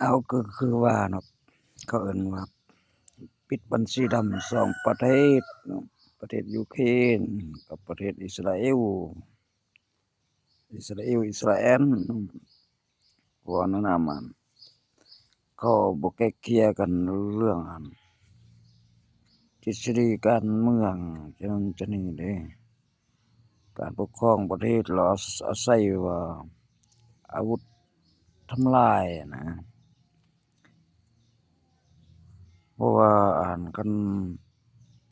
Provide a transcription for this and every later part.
เอาก็คือว่าเนาะเขาเอิ้นว่าปิดบัญชีดำ2ประเทศเนาะประเทศยูเครนกับประเทศอิสราเอลอิสราเอลเพราะว่านั่นน่ะมันเขาบ่ใกล้เกลี่ยกันเรื่องทฤษฎีการเมืองจั่งนั้นจั่งนี้เด้การปกครองประเทศแล้วอาศัยว่าอาวุธทำลายนะเพราะว่าคัน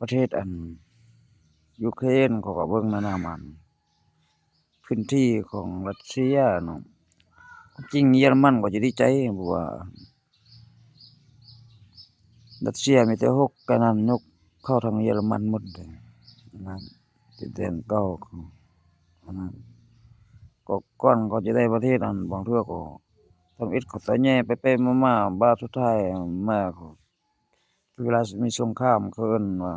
ประเทศยูเครนเขาก็เบิ่งนั่นน่ะมันพื้นที่ของรัสเซียเนาะจริงเยอรมันก็จะดีใจเพราะว่ารัสเซียมีแต่ฮกกะนั้นยกเข้าทางเยอรมันหมดเลยนะดินแดนเก่าเขาอันนั้นก็ก่อนก็จะได้ประเทศบางเทื่อก็ทำอิฐเขาตะแย่ไปๆมาๆบาดสุดท้ายมาก็เวลามีสงครามเขาเอิ้นว่า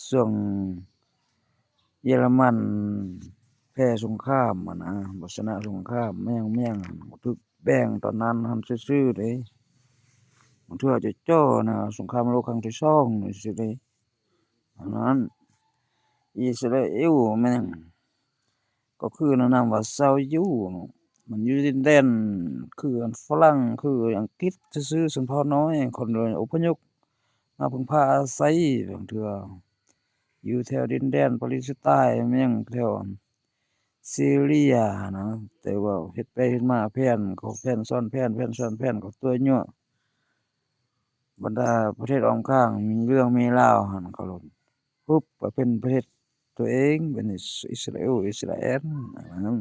ช่วงเยอรมันแพ้สงครามอะนะบ่ชนะสงครามแม่งถูกแบ่งตอนนั้นหั้นซื่อๆเด้บางเทื่อจะจ้อนะสงครามโลกครั้งที่2นี่สิเด้อันนั้นอิสราเอลแม่งก็คือแนะนำว่าชาวยิวเนาะมันอยู่ดินแดนคือฝรั่งคืออังกฤษซื่อๆชนเผ่าน้อยคนอพยพมาพึ่งพาอาศัยบางเทื่ออยู่แถวดินแดนปาเลสไตน์แม่งแถวซีเรียนะแต่ว่าเฮ็ดไปเฮ็ดมาแผนเขาแผนซ้อนแผนแผนซ้อนแผนเขาตัวยั่วบรรดาประเทศอ้อมข้างมีเรื่องมีราวหั้นเขาโลดปุ๊บก็เป็นประเทศตัวเองเป็นอิสราเอลอันนั้น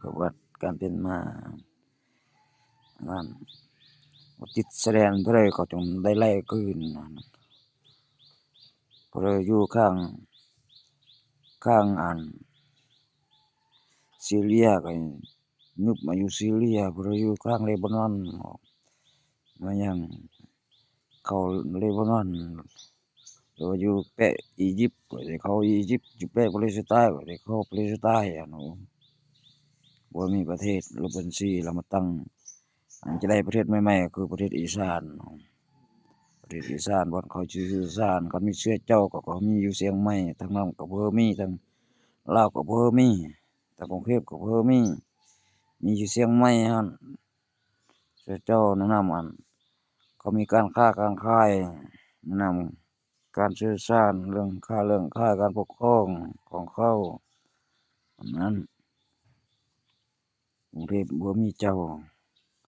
ประวัติการเป็นมาอันนั้นติดแสดงเท่าไรก็จงได้ไล่คืนเพราะอยู่ข้างซีเรียก็ยุบมาอยู่ซีเรียเพราะอยู่ข้างเลบานอนมายังเข้าเลบานอนแล้วอยู่แปะอียิปต์ก็ได้เข้าอียิปต์อยู่แปะปาเลสไตน์ก็ได้เข้าปาเลสไตน์อะเนาะบ่มีประเทศลบบัญชีแล้วมาตั้งจะได้ประเทศใหม่ๆก็คือประเทศอีสานเนาะประเทศอีสานบ่อนเขาชื่ออีสานเขามีเชื้อเจ้าก็มีอยู่เชียงใหม่ทางนั้นก็บ่มีทางลาวก็บ่มีทางกรุงเทพก็บ่มีอยู่เชียงใหม่หั่นเชื้อเจ้าแนะนำเขามีการค้าการขายแนะนำการสื่อสารเรื่องค้าการปกครองของเขาอันนั้นกรุงเทพบ่มีเจ้า